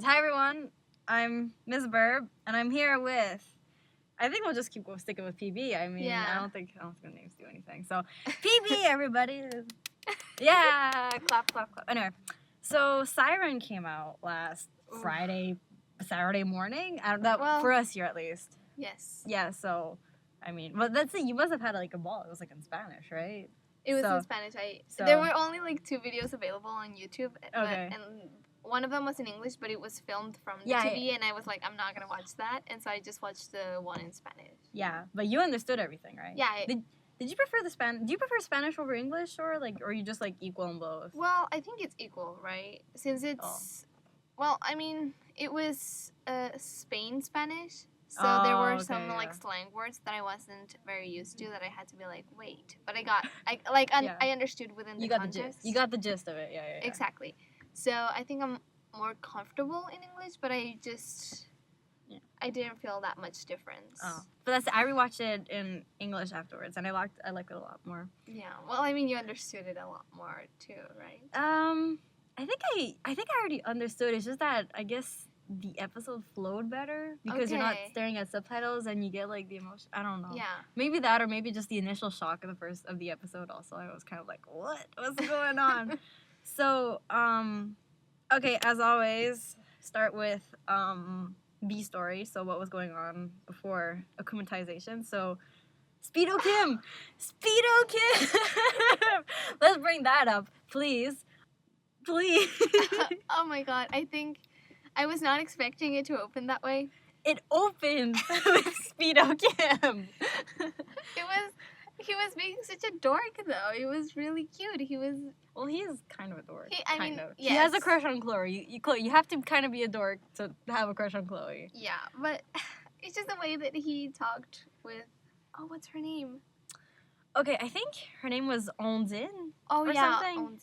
Hi everyone, I'm Ms.Birb, and I'm here with. I think we'll just keep sticking with PB. I mean, Yeah. I don't think the names do anything. So PB, everybody. Yeah, clap, clap, clap. Anyway, so Syren came out last Saturday morning. Well- for us here at least. Yes. Yeah. So, I mean, well, that's it. You must have had like a ball. It was like in Spanish, right? It was So- in Spanish. so- There were only like 2 videos available on YouTube. Okay. And one of them was in English, but it was filmed from the Yeah, TV, and I was like, I'm not gonna watch that, and so I just watched the one in Spanish. Yeah, but you understood everything, right? Yeah. Did you prefer Do you prefer Spanish over English, or you just like equal in both? Well, I think it's equal, right? Since it's, well, I mean, it was Spain Spanish, so there were some like slang words that I wasn't very used to that I had to be like, wait. But I understood within the context. You got the gist of it. Yeah. Exactly. So I think I'm more comfortable in English, but I didn't feel that much difference. Oh, but I rewatched it in English afterwards, and I liked it a lot more. Yeah. Well, I mean, you understood it a lot more too, right? I think I already understood. It's just that I guess the episode flowed better because you're not staring at subtitles and you get like the emotion. I don't know. Yeah. Maybe that, or maybe just the initial shock of the episode. Also, I was kind of like, what's going on? So, okay, as always, start with B story. So what was going on before akumatization? So, SPEEDO Kim! SPEEDO Kim! Let's bring that up, please. Please. Oh my god, I think I was not expecting it to open that way. It opened with SPEEDO Kim. He was being such a dork though. It was really cute. Well, he is kind of a dork. Yes. He has a crush on Chloe. You have to kind of be a dork to have a crush on Chloe. Yeah, but it's just the way that he talked with. Oh, what's her name? Okay, I think her name was Onzin. Oh, or yeah, something.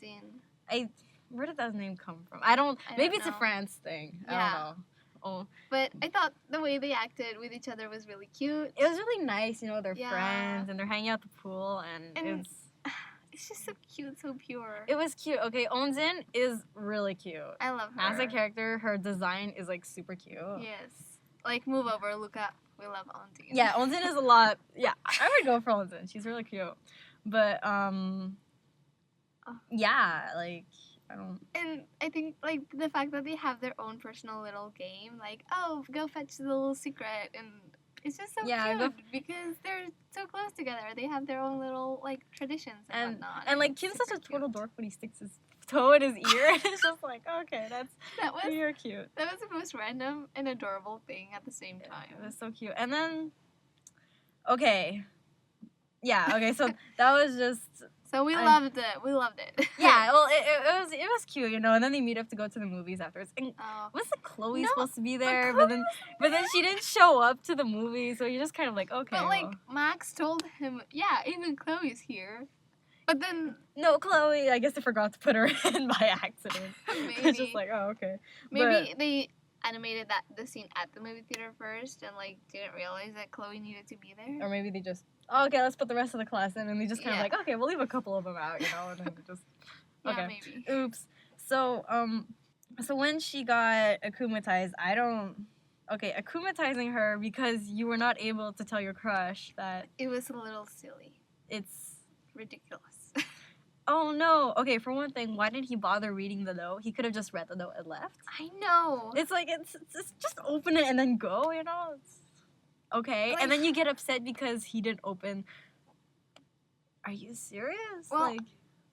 Onzin. Where did that name come from? I don't maybe it's know. a France thing. Yeah. I don't know. Oh. But I thought the way they acted with each other was really cute. It was really nice, they're friends and they're hanging out at the pool and it's just so cute, so pure. it was cute. Okay, Onzin is really cute. I love her. As a character, her design is like super cute. Yes. Like move over, look up. We love Onzin. Yeah, Onzin is a lot. Yeah, I would go for Onzin. She's really cute. But yeah, like I don't. And I think like the fact that they have their own personal little game, like go fetch the little secret, and it's just so cute because they're so close together. They have their own little like traditions and whatnot. And like Kim's such a total dork when he sticks his toe in his ear. It's just like, okay, you're cute. That was the most random and adorable thing at the same time. It was so cute. And then, okay, so that was just. So we loved it. We loved it. Yeah, well, it was cute, and then they meet up to go to the movies afterwards. And wasn't Chloe supposed to be there? But then she didn't show up to the movie, so you're just kind of like, okay. But like Max told him, yeah, even Chloe's here. But then no, Chloe. I guess they forgot to put her in by accident. Maybe. It's just like, oh, okay. Maybe they animated the scene at the movie theater first and like didn't realize that Chloe needed to be there. Or maybe they just okay, let's put the rest of the class in, and they just kind of like, okay, we'll leave a couple of them out, and then just okay. Yeah, maybe. Oops. So so when she got akumatized, akumatizing her because you were not able to tell your crush that it was a little silly. It's ridiculous. Oh no. Okay, for one thing, why didn't he bother reading the note? He could have just read the note and left. I know. It's like it's just open it and then go, It's okay. Like, and then you get upset because he didn't open. Are you serious? Well,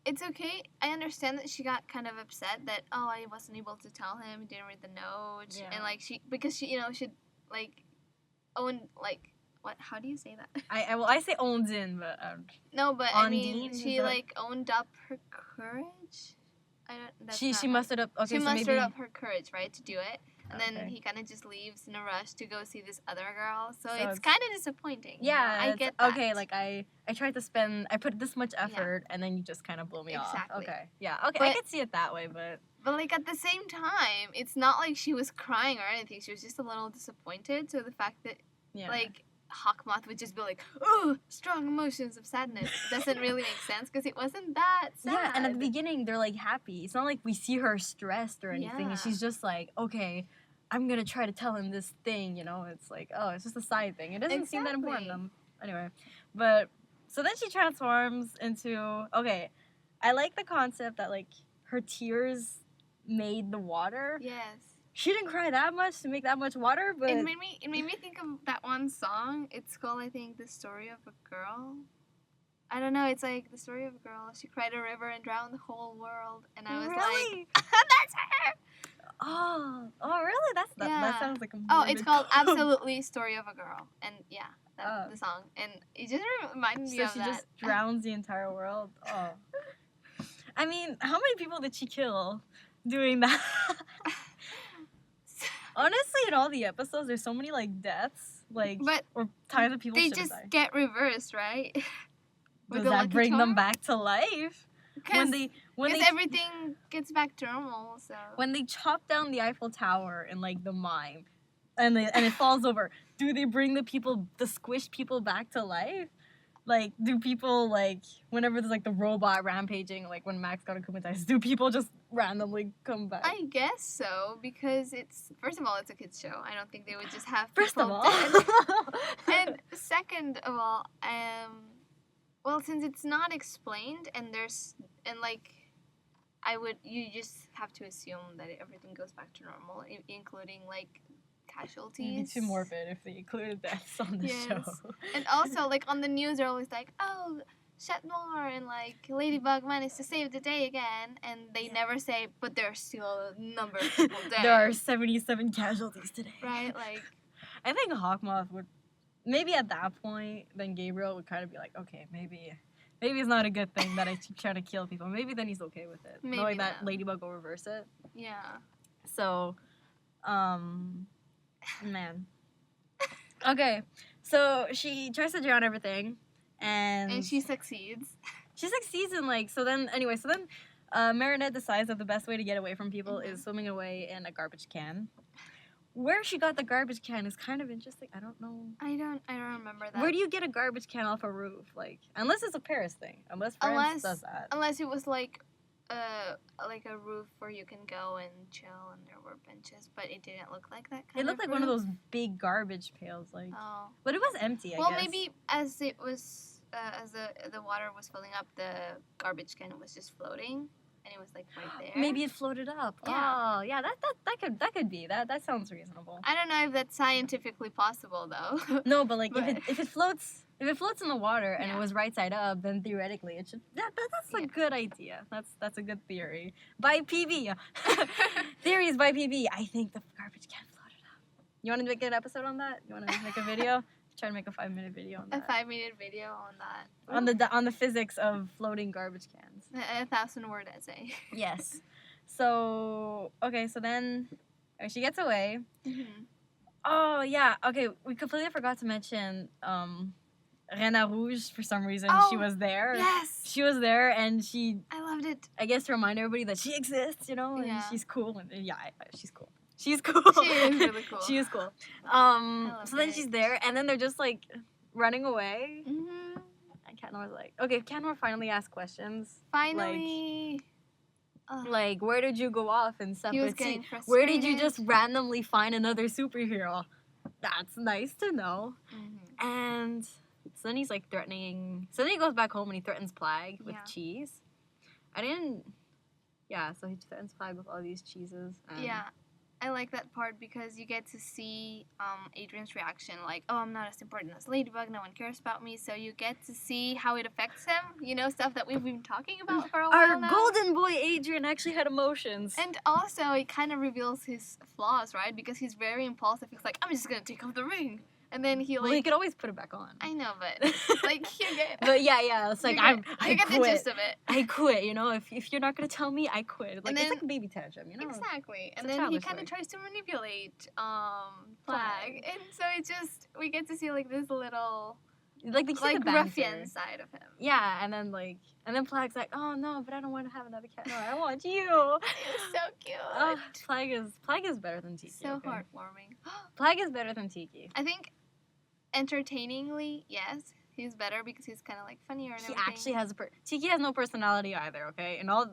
it's okay. I understand that she got kind of upset that I wasn't able to tell him, didn't read the note, and like because she should like own like. What? How do you say that? I say owns in, but no, but I mean she like owned up her courage. She mustered up. Okay, she mustered up her courage, right, to do it, and then he kind of just leaves in a rush to go see this other girl. So it's kind of disappointing. Yeah, I get that. Okay, like I tried to I put this much effort, and then you just kind of blow me off. Okay, yeah, okay, I could see it that way, but like at the same time, it's not like she was crying or anything. She was just a little disappointed. So the fact that like Hawkmoth would just be like, "Oh, strong emotions of sadness." It doesn't really make sense because it wasn't that sad. Yeah, and at the beginning they're like happy. It's not like we see her stressed or anything. Yeah. And she's just like, okay, I'm gonna try to tell him this thing. You know, it's like, oh, it's just a side thing. It doesn't seem that important. Anyway, but so then she transforms into okay. I like the concept that like her tears made the water. Yes. She didn't cry that much to make that much water, but it made me think of that one song. It's called, I think, "The Story of a Girl." I don't know. It's like the story of a girl. She cried a river and drowned the whole world, and I was like, "That's her." Oh, really? That sounds like a Oh, it's called absolutely "Story of a Girl," and yeah, that's the song, and it just reminded me of that. So she just drowns the entire world. Oh, I mean, how many people did she kill doing that? Honestly, in all the episodes, there's so many like deaths, like or times that people they should just die. get reversed, right? Does that bring them back to life? Because everything gets back to normal. So when they chop down the Eiffel Tower in like the mime, and it falls over, do they bring the squished people back to life? Like, do people, like, whenever there's, like, the robot rampaging, like, when Max got akumatized, do people just randomly come back? I guess so, because first of all, it's a kid's show. I don't think they would just have first of people all. dead. And second of all, well, since it's not explained, you just have to assume that everything goes back to normal, including, like, casualties. It'd be too morbid if they included deaths on the show. And also, like, on the news, they're always like, oh, Chat Noir and, like, Ladybug managed to save the day again. And they never say, but there's still a number of people dead. There are 77 casualties today. Right? Like, I think Hawkmoth would, maybe at that point, then Gabriel would kind of be like, okay, maybe it's not a good thing that I keep trying to kill people. Maybe then he's okay with it. Knowing that Ladybug will reverse it. Yeah. So, man. Okay, so she tries to drown everything, and she succeeds. She succeeds in Marinette decides that the best way to get away from people is swimming away in a garbage can. Where she got the garbage can is kind of interesting. I don't know. I don't remember that. Where do you get a garbage can off a roof? Like, unless it's a Paris thing. Unless France does that. Unless it was like a roof where you can go and chill and there were benches, but it didn't look like that kind of It looked like roof. one of those big garbage pails, like. Oh. But it was empty, I guess. Well, maybe as it was, as the water was filling up, the garbage can was just floating, and it was like right there. Maybe it floated up. Yeah. Oh, yeah, that could be. That sounds reasonable. I don't know if that's scientifically possible though. No, but like if it floats in the water and it was right side up, then theoretically it should. That's a good idea. That's a good theory. By PV. Theories by PV. I think the garbage can floated up. You want to make an episode on that? You want to make a video? Try to make a 5-minute video on that. A 5-minute video on that. On the physics of floating garbage cans. A 1,000-word essay. Yes. So then she gets away. Mm-hmm. Oh yeah. Okay, we completely forgot to mention Renard Rouge. For some reason, she was there. Yes. She was there, and I loved it. I guess to remind everybody that she exists, and she's cool, and she's cool. She's cool. She is really cool. She is cool. So then she's there, and then they're just like running away. Mm-hmm. And Catnoir's like, okay, Catnoir finally asked questions. Finally. Like, where did you go off and stuff? He was getting frustrated. Where did you just randomly find another superhero? That's nice to know. Mm-hmm. And so then he's like threatening. So then he goes back home and he threatens Plague with cheese. So he threatens Plague with all these cheeses. Yeah. I like that part because you get to see Adrian's reaction, like, oh, I'm not as important as Ladybug, no one cares about me, so you get to see how it affects him, stuff that we've been talking about for a while now. Our golden boy Adrian actually had emotions. And also, it kind of reveals his flaws, right? Because he's very impulsive. He's like, I'm just going to take off the ring. And then he he could always put it back on. I know, but you get. But yeah, it's like I get quit. the gist of it. I quit. If you're not gonna tell me, I quit. Like it's like a baby tantrum, Exactly. And then he kind of tries to manipulate Plague, and so we get to see like this little like ruffian side of him. Yeah, and then Plague's like, oh no, but I don't want to have another cat. No, I want you. It was so cute. Plague is better than Tiki. So heartwarming. Plague is better than Tiki. I think entertainingly, yes, he's better because he's kind of like funnier and He everything. actually has Tiki has no personality either, okay? And all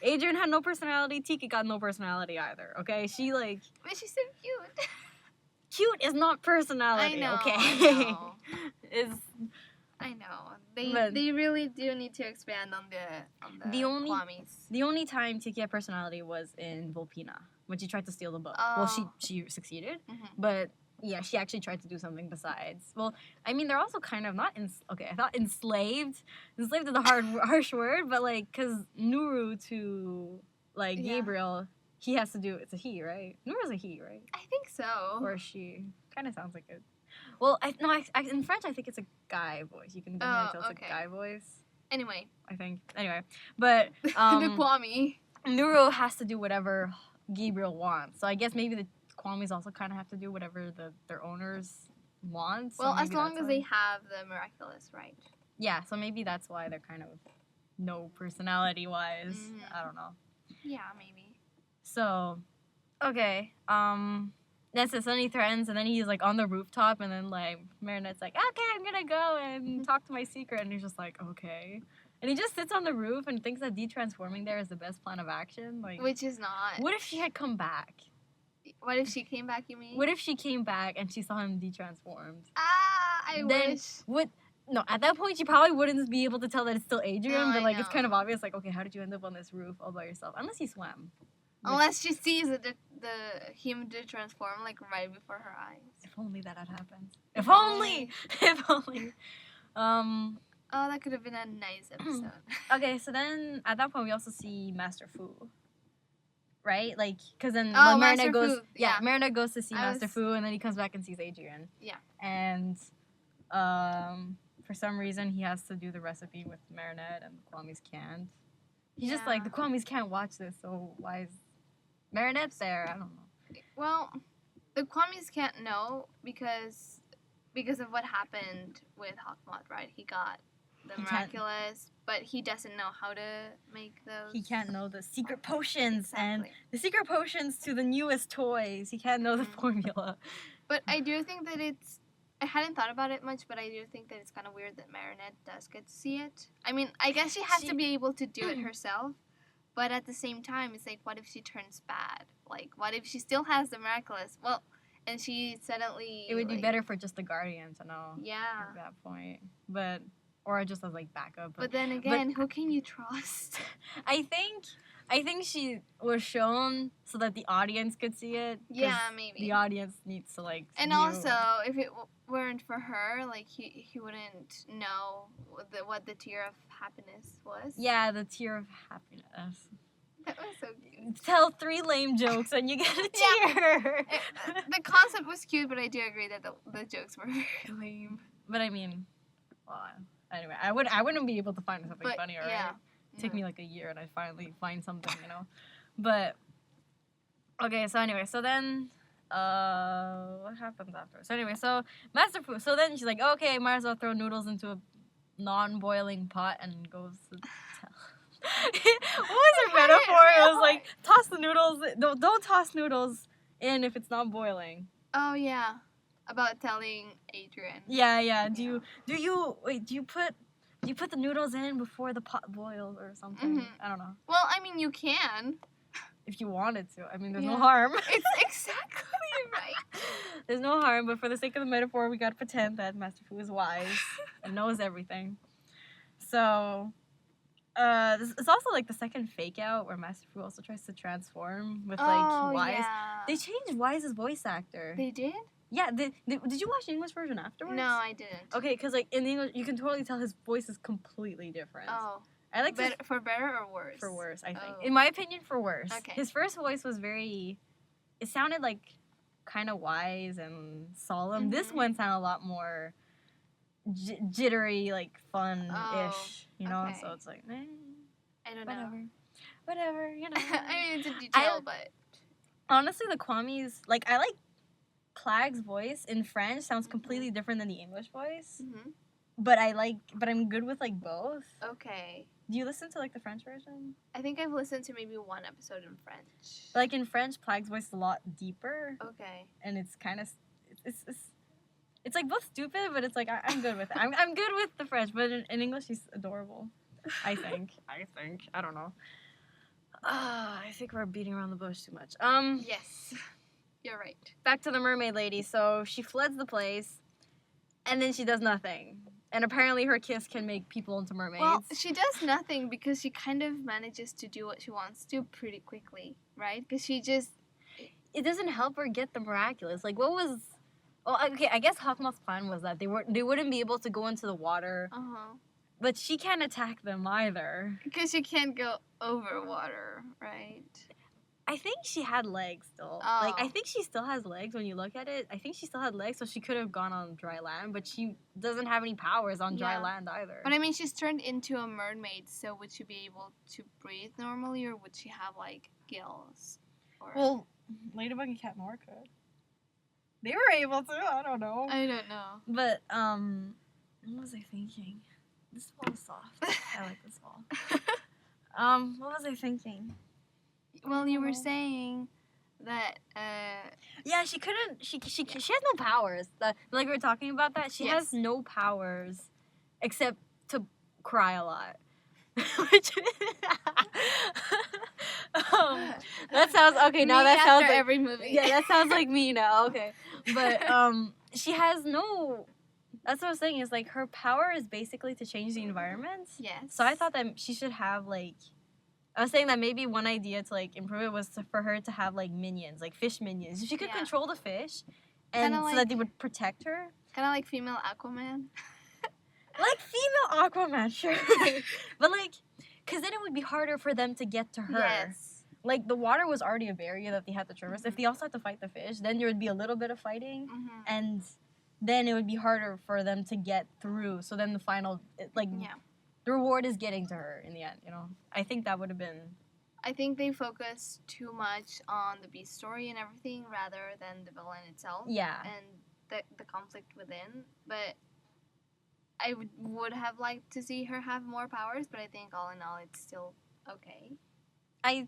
Adrian had no personality, Tiki got no personality either, okay? She like But she's so cute. cute is not personality, I know, okay? I know. Is I know. But- They really do need to expand on the Kwamis. the only time Tiki had personality was in Volpina when she tried to steal the book. Well, Oh. she succeeded, Mhm. but yeah, she actually tried to do something besides. Well, I mean, they're also kind of not okay. I thought enslaved. Enslaved is a harsh word, but like, cause Nuru to like Yeah. Gabriel, he has to do. It's a he, right? Nuru's a he, right? I think so. Or a she. Kind of sounds like it. Well, in French, I think it's a guy voice. You can definitely tell it's okay. a guy voice. Anyway. I think. Anyway, but the Kwami. Nuru has to do whatever Gabriel wants. So I guess maybe the Kwamis also kind of have to do whatever their owners want. So Well, as maybe long that's as why. they have the Miraculous, right? Yeah, so maybe that's why they're kind of no personality wise. Mhm. I don't know. Yeah, maybe. So, okay. That's it. So then he threatens, and then he's like on the rooftop, and then like Marinette's like, okay, I'm gonna go and talk to my secret, and he's just like, okay. And he just sits on the roof and thinks that detransforming there is the best plan of action. Like, Which is not. what if she had come back? What if she came back, you mean? What if she came back and she saw him detransformed? I Then wish. No, at that point, you probably wouldn't be able to tell that it's still Adrian, No, but I like it's kind of know. obvious. Like, okay, how did you end up on this roof all by yourself? Unless he swam. Which- Unless she sees him to transform like right before her eyes. If only that had happened. If only. If only. Oh, that could have been a nice episode. Okay, so then at that point we also see Master Fu. Right? Like, because then Oh, when Master Marinette goes, Fu, yeah. Marinette goes to see I Master was- Fu, and then he comes back and sees Adrian. Yeah. And for some reason he has to do the recipe with Marinette, and the Kwamis can't. He's just like, Yeah. the Kwamis can't watch this, so why is Marinette there? I don't know. Well, the Kwamis can't know because of what happened with Hawkmoth, right? He got the He can't- Miraculous, but he doesn't know how to make those. He can't know the secret potions and Exactly. the secret potions to the newest toys. He can't know the Mhm. formula. But I do think that I hadn't thought about it much, but I do think that it's kind of weird that Marinette does get to see it. I mean, I guess she has She- to be able to do it herself, but at the same time, it's like, what if she turns bad? Like, what if she still has the Miraculous? Well, and she suddenly... It would be like- better for just the Guardian to know Yeah. at that point. But, or just as like backup. But then again, who can you trust? I think she was shown so that the audience could see it. 'cause Yeah, maybe. The audience needs to like. And view- also, if it weren't for her, like, he wouldn't know what the tier of happiness was. Yeah, the tier of happiness. That was so cute. Tell 3 lame jokes and you get a Yeah. tier. The concept was cute, but I do agree that the jokes were very lame. But I mean, well, anyway, I wouldn't be able to find something But, funnier, yeah. right? Take me like a year and I finally find something, you know. But okay, so anyway, so then what happens after? So anyway, so Master Fu. So then she's like, okay, might as well throw noodles into a non-boiling pot and goes to tell. What was her metaphor? It was like toss the noodles. No, don't toss noodles in if it's not boiling. Oh yeah, about telling Adrian. Yeah. Do you put the noodles in before the pot boils or something? Mhm. I don't know. Well, I mean, you can. If you wanted to. I mean, there's no Yeah. harm. It's exactly right. There's no harm, but for the sake of the metaphor, we gotta pretend that Master Fu is wise and knows everything. So, it's also like the second fake out where Master Fu also tries to transform with like Wise. Yeah. They changed Wise's voice actor. They did? Yeah, did you watch the English version afterwards? No, I didn't. Okay, because like in the English, you can totally tell his voice is completely different. Oh. I like his For better or worse? for worse, I think. Oh. In my opinion, for worse. Okay. His first voice was very. It sounded like kind of wise and solemn. This Mhm. one sounded a lot more jittery, like fun-ish. Oh, You know, okay. so it's like, I don't know. whatever. You know. I mean, it's a detail, but... Honestly, the Kwamis, like I like Plag's voice in French sounds Mhm. completely different than the English voice. Mhm. But I'm good with like both. Okay. Do you listen to like the French version? I think I've listened to maybe one episode in French. Like in French, Plag's voice is a lot deeper, Okay. and it's kind of it's It's like both stupid, but it's like I'm good with it. I'm good with the French, but in English she's adorable. I think. I don't know. I think we're beating around the bush too much. Yes, you're right. Back to the mermaid lady. So she floods the place, and then she does nothing. And apparently her kiss can make people into mermaids. Well, she does nothing because she kind of manages to do what she wants to pretty quickly, right? Because she just... It doesn't help her get the miraculous. Like, what was... Well, okay, I guess Hawkmoth's plan was that they wouldn't be able to go into the water. Uh-huh. But she can't attack them either. Because she can't go over water, right? I think she had legs still. Oh. Like, I think she still has legs when you look at it. I think she still had legs, so she could have gone on dry land. But she doesn't have any powers on dry land either. But I mean, she's turned into a mermaid, so would she be able to breathe normally, or would she have, like, gills? Or... Well, Ladybug and Cat Noir could. They were able to. I don't know. I don't know. But, what was I thinking? This ball is soft. I like this ball. What was I thinking? Well, you were saying that, Yeah, she couldn't, she has no powers. Like we were talking about that, she has no powers except to cry a lot. Which, that sounds, okay, now that sounds like, every movie. Yeah, that sounds like me now, okay. But, she has no... That's what I was saying, is like her power is basically to change the environment. Yes. So I thought that she should have like, I was saying that maybe one idea to like improve it was for her to have like minions, like fish minions. If she could control the fish, and so that they would protect her. Kind of like female Aquaman. Like female Aquaman, sure. But like, because then it would be harder for them to get to her. Yes. Like the water was already a barrier that they had to traverse. If they also had to fight the fish, then there would be a little bit of fighting, and then it would be harder for them to get through. So then the final, the reward is getting to her in the end, you know? I think that would have been... I think they focus too much on the beast story and everything rather than the villain itself. Yeah. And the conflict within. But I would have liked to see her have more powers, but I think all in all it's still okay. The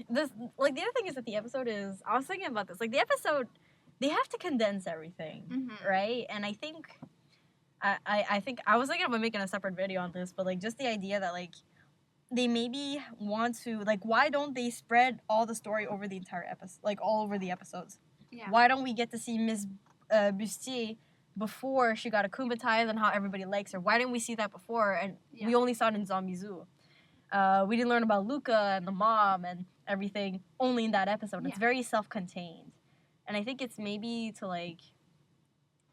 other thing is that the episode is... I was thinking about this. Like, the episode... They have to condense everything, right? And I think, I think I was thinking about making a separate video on this, but like just the idea that like they maybe want to like, why don't they spread all the story over the entire episode, like all over the episodes? Yeah. Why don't we get to see Ms.Birb before she got akumatized and how everybody likes her? Why didn't we see that before? And we only saw it in Zombie Zoo. We didn't learn about Luca and the mom and everything only in that episode. It's very self-contained. And I think it's maybe to, like,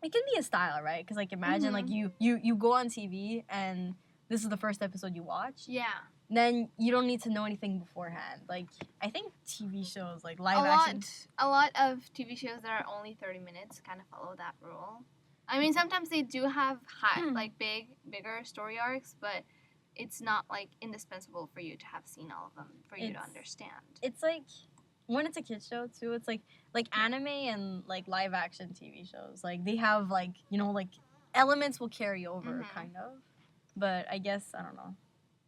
it can be a style, right? Because, like, imagine, like, you go on TV and this is the first episode you watch. Yeah. Then you don't need to know anything beforehand. Like, I think TV shows, like, live action. A lot of TV shows that are only 30 minutes kind of follow that rule. I mean, sometimes they do have, like, bigger story arcs, but it's not, like, indispensable for you to have seen all of them for you to understand. It's, like... When it's a kid's show, too, it's, like anime and, like, live-action TV shows. Like, they have, like, you know, like, elements will carry over, kind of. But I guess, I don't know.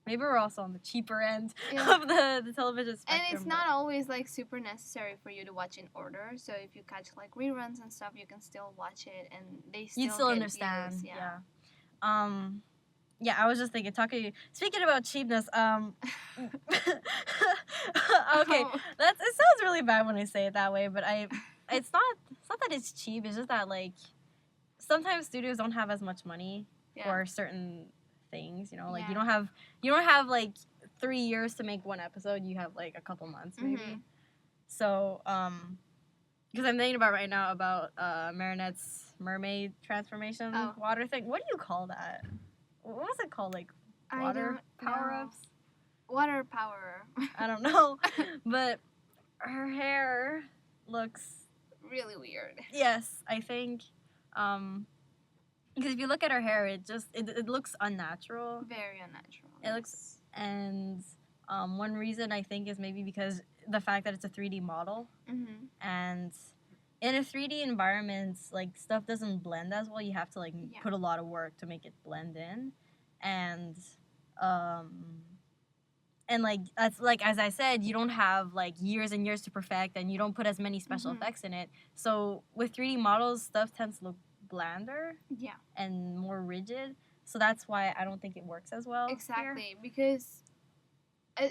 Maybe we're also on the cheaper end of the television spectrum. And it's not always, like, super necessary for you to watch in order. So if you catch, like, reruns and stuff, you can still watch it, and they still You'd still get understand, views, Yeah, I was just thinking, speaking about cheapness, okay, it sounds really bad when I say it that way, but it's not that it's cheap, it's just that, like, sometimes studios don't have as much money for certain things, you know, like, you don't have, like, 3 years to make one episode, you have, like, a couple months, maybe. So, because I'm thinking about right now about Marinette's mermaid transformation water thing. What do you call that? What was it called? Like, water power-ups? Water power. I don't know. But her hair looks... really weird. Yes, I think. Because if you look at her hair, it looks unnatural. Very unnatural. It looks... And one reason I think is maybe because the fact that it's a 3D model. And... in a 3D environment, like, stuff doesn't blend as well. You have to, like, put a lot of work to make it blend in. And like, that's, like, as I said, you don't have, like, years and years to perfect, and you don't put as many special effects in it. So with 3D models, stuff tends to look blander Yeah. and more rigid. So that's why I don't think it works as well. Exactly, here. because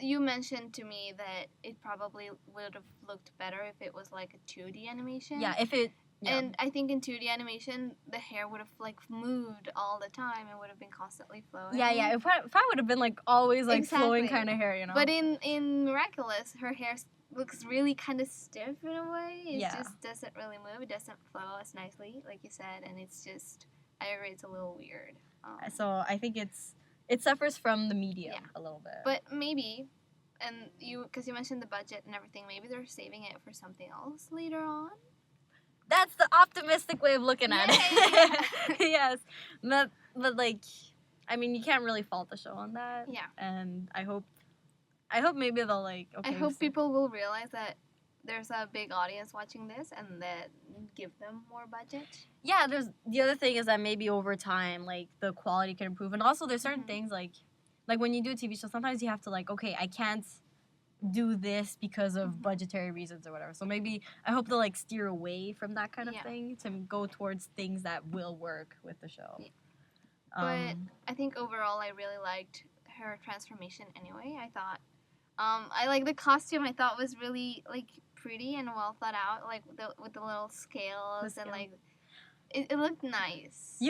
you mentioned to me that it probably would have looked better if it was like a 2D animation. Yeah, if it. Yeah. And I think in 2D animation, the hair would have like moved all the time and would have been constantly flowing. Yeah. If I would have been like always like flowing kind of hair, you know. But in Miraculous, her hair looks really kind of stiff in a way. It just doesn't really move. It doesn't flow as nicely, like you said, and it's just, I agree, it's a little weird. So I think it suffers from the medium a little bit. But maybe, and because you mentioned the budget and everything, maybe they're saving it for something else later on. That's the optimistic way of looking at it. Yes. But like, I mean, you can't really fault the show on that. Yeah. And I hope maybe they'll like, okay. I hope people will realize that there's a big audience watching this and that give them more budget. Yeah, the other thing is that maybe over time, like, the quality can improve. And also there's certain things like when you do a TV show, sometimes you have to like, okay, I can't do this because of budgetary reasons or whatever. So maybe I hope they'll like steer away from that kind of thing to go towards things that will work with the show. Yeah. But I think overall I really liked her transformation anyway. I thought I like the costume. I thought was really like pretty and well thought out, like with the little scales and like it looked nice.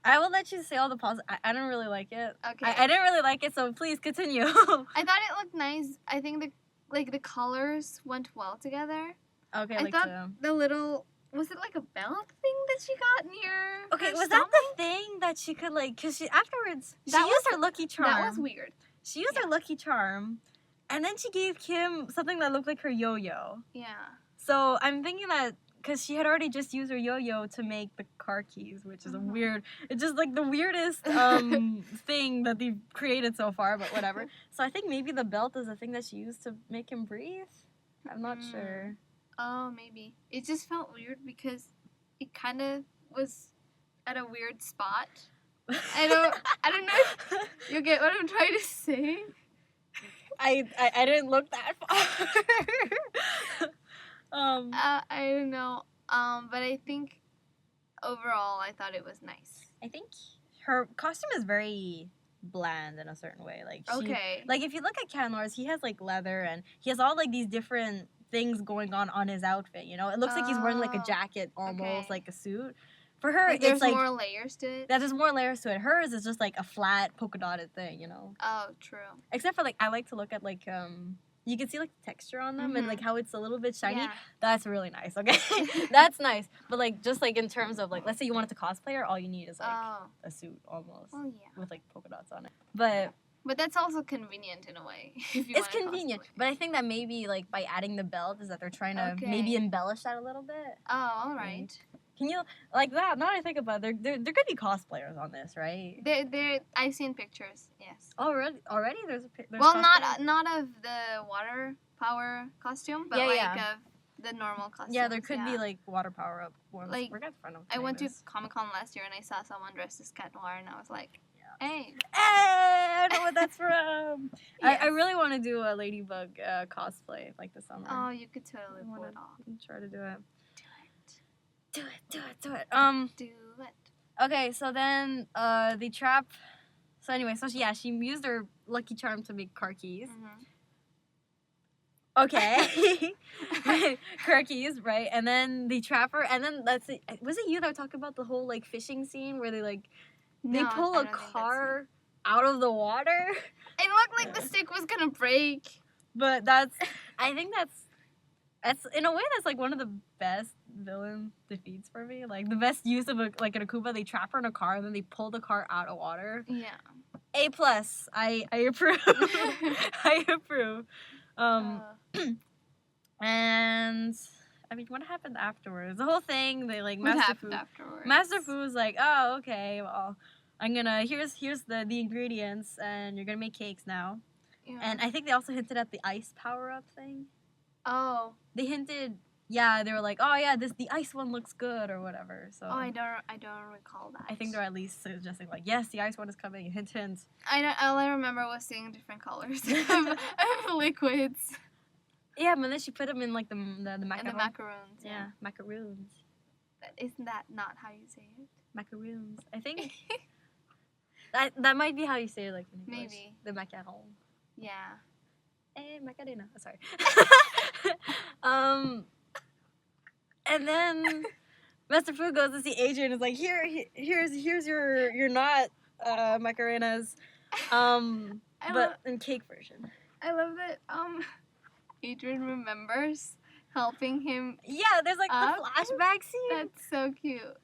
I will let you say all the positive. I don't really like it. Okay. I didn't really like it, so please continue. I thought it looked nice. I think the colors went well together. Okay, I thought the little, was it like a belt thing that she got near? Okay, was that the thing that she could like? Cause she afterwards she used her lucky charm. That was weird. She used her lucky charm, and then she gave Kim something that looked like her yo-yo. Yeah. So I'm thinking that because she had already just used her yo-yo to make the car keys, which is a weird. It's just like the weirdest thing that they've created so far, but whatever. So I think maybe the belt is the thing that she used to make him breathe. I'm not sure. Oh, maybe. It just felt weird because it kind of was at a weird spot. I don't know if you get what I'm trying to say. I didn't look that far. I don't know. But I think overall I thought it was nice. I think her costume is very bland in a certain way. Like like if you look at Ken Lars, he has like leather and he has all like these different things going on his outfit, you know? It looks like he's wearing like a jacket almost, like a suit. For her, like there's more layers to it. Yeah, there's more layers to it. Hers is just like a flat polka dotted thing, you know? Oh, true. Except for like, I like to look at like, you can see like the texture on them and like how it's a little bit shiny. Yeah. That's really nice, okay? That's nice. But like, just like in terms of like, let's say you wanted to cosplay her, all you need is like a suit almost. Oh, yeah. With like polka dots on it. But that's also convenient in a way. It's convenient, but I think that maybe like by adding the belt is that they're trying to maybe embellish that a little bit. Oh, all right. Can you like that? Now that I think about it, there could be cosplayers on this, right? I've seen pictures. Yes. Already, there's well, not of the water power costume, but of the normal costume. Yeah, there could be like water power up ones. Like I went to Comic-Con last year and I saw someone dressed as Cat Noir and I was like, hey, I know what that's from. Yes. I really want to do a Ladybug cosplay like this summer. Oh, you could totally pull it off. Try to do it. Do it. Do it. Okay, so then the trap. So anyway, so she used her lucky charm to make car keys. Okay, car keys, right? And then the trapper, and then was it you that talked about the whole like fishing scene where they like they pull a car out of the water? It looked like the stick was gonna break. But I think that's in a way that's like one of the best villain defeats for me. Like the best use of an Akuba, they trap her in a car and then they pull the car out of water. Yeah. A+. I approve. I approve. And I mean, what happened afterwards? The whole thing, they like Master Fu was like, oh, okay, well, I'm gonna here's the ingredients and you're gonna make cakes now. Yeah. And I think they also hinted at the ice power-up thing. Oh. They hinted, yeah, they were like, oh yeah, the ice one looks good or whatever. So I don't recall that. I think they're at least suggesting like, yes, the ice one is coming. Hint, hint. All I remember was seeing different colors of liquids. Yeah, but then she put them in like the macaroons. And the macaroons. Yeah, macaroons. Isn't that not how you say it? Macaroons. I think that might be how you say it, like in English. Maybe. The macaron. Yeah. Macarena. Oh, sorry. And then Mr. Fu goes to see Adrian and is like, here's your not macarenas. But in cake version. I love that Adrian remembers helping him. Yeah, there's like up. the flashback scene. That's so cute.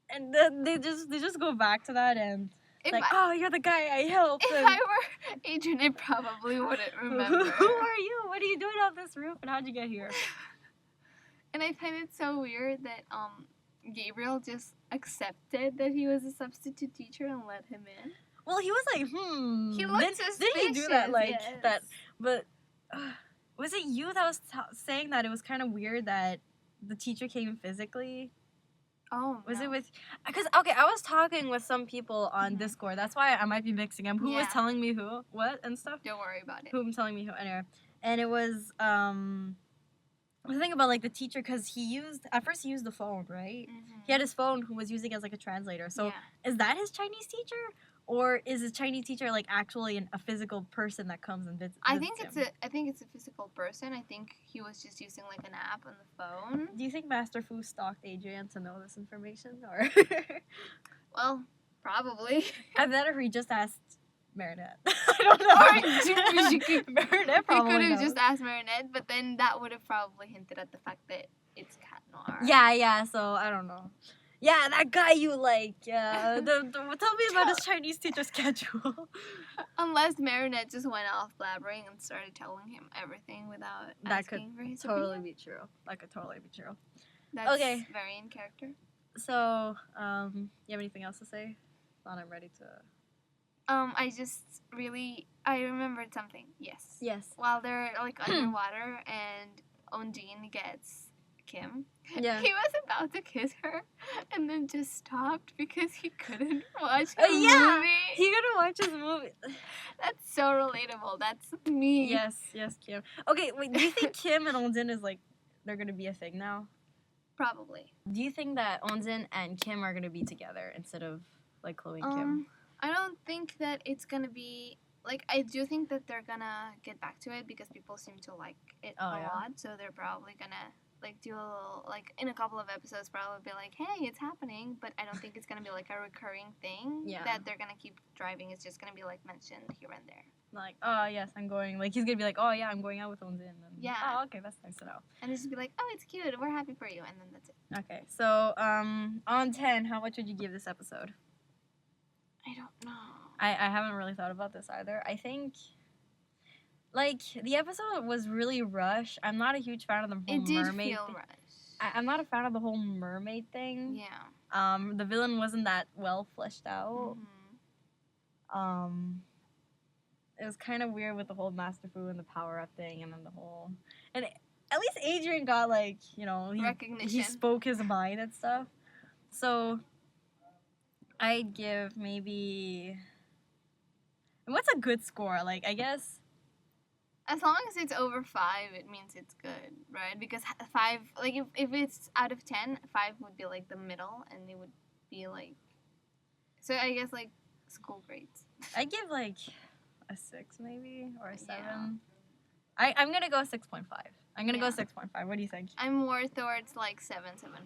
And then they just go back to that and oh, you're the guy I helped. If I were Adrian, I probably wouldn't remember. Who are you? What are you doing on this roof? And how'd you get here? And I find it so weird that Gabriel just accepted that he was a substitute teacher and let him in. Well, he was like, He looked suspicious. Did he do that yes. that? But was it you that was saying that it was kind of weird that the teacher came physically? Oh, was no. it with? Because okay, I was talking with some people on Discord. That's why I might be mixing up. Who was telling me who, what, and stuff? Don't worry about it. Who was telling me who, anyway. And it was the thing about like the teacher, because at first he used the phone, right? Mm-hmm. He had his phone who was using as like a translator. So is that his Chinese teacher? Or is his Chinese teacher like actually a physical person that comes and visits I think him? I think it's a physical person. I think he was just using like an app on the phone. Do you think Master Fu stalked Adrian to know this information, or? Well, probably. I bet if he just asked Marinette. I don't know. Marinette probably He could have knows. just asked Marinette, but then that would have probably hinted at the fact that it's Cat Noir. Yeah. So I don't know. Yeah, that guy you like. Tell me about his Chinese teacher schedule. Unless Marinette just went off blabbering and started telling him everything without asking for his opinion. Be true. That could totally be true. That's okay. very in character. So, you have anything else to say? Thought I'm ready to. I remembered something. Yes. Yes. While they're like underwater and Ondine gets Kim. Yeah. He was about to kiss her and then just stopped because he couldn't watch a movie. He couldn't watch his movie. That's so relatable. That's me. Yes, Kim. Okay, wait, do you think Kim and Onzin is like, they're gonna be a thing now? Probably. Do you think that Onzin and Kim are gonna be together instead of like Chloe and Kim? I don't think that it's gonna be, like, I do think that they're gonna get back to it because people seem to like it a lot, so they're probably gonna like do a little, like in a couple of episodes probably be like, hey, it's happening, but I don't think it's gonna be like a recurring thing that they're gonna keep driving. It's just gonna be like mentioned here and there. Like, oh yes, I'm going, like he's gonna be like, oh yeah, I'm going out with Onzin. And, oh, okay, that's nice to know. And just be like, oh, it's cute, we're happy for you, and then that's it. Okay, so on 10, how much would you give this episode? I don't know. I haven't really thought about this either. I think, like, the episode was really rushed. I'm not a huge fan of the whole mermaid. It did feel rushed. I'm not a fan of the whole mermaid thing. Yeah. The villain wasn't that well fleshed out. Mm-hmm. It was kind of weird with the whole Master Fu and the power-up thing, and then the whole... And at least Adrian got, like, you know... Recognition. He spoke his mind and stuff. So, I'd give maybe... And what's a good score? Like, I guess... As long as it's over 5, it means it's good, right? Because 5, like, if it's out of 10, 5 would be, like, the middle, and it would be, like... So, I guess, like, school grades. I'd give, like, a 6, maybe, or a 7. Yeah. I'm gonna go 6.5. I'm gonna go 6.5. What do you think? I'm more towards, like, 7.5.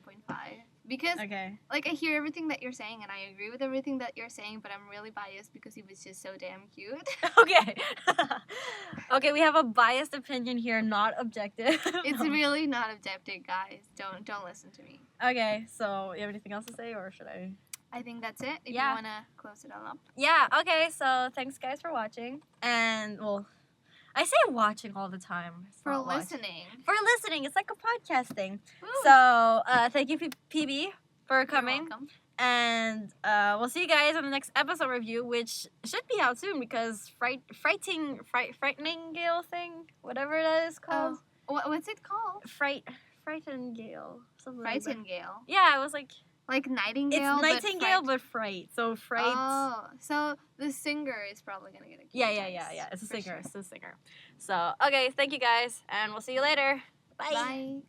Because, like, I hear everything that you're saying, and I agree with everything that you're saying, but I'm really biased because he was just so damn cute. Okay. Okay, we have a biased opinion here, not objective. It's really not objective, guys. Don't listen to me. Okay, so you have anything else to say, or should I? I think that's it. If you want to close it all up. Yeah, okay, so thanks, guys, for watching. And, well, I say watching all the time. For listening. For listening. It's like a podcast thing. Woo. So, thank you, PB, for coming. You're welcome. And we'll see you guys on the next episode review, which should be out soon because frightening gale thing, whatever that is called. Oh, what's it called? Frightingale. Frightingale. Yeah, it was like... Like Nightingale, it's Nightingale, but fright. So fright. Oh, so the singer is probably gonna get a Yeah. It's a singer. Sure. It's a singer. So, okay, thank you guys, and we'll see you later. Bye. Bye.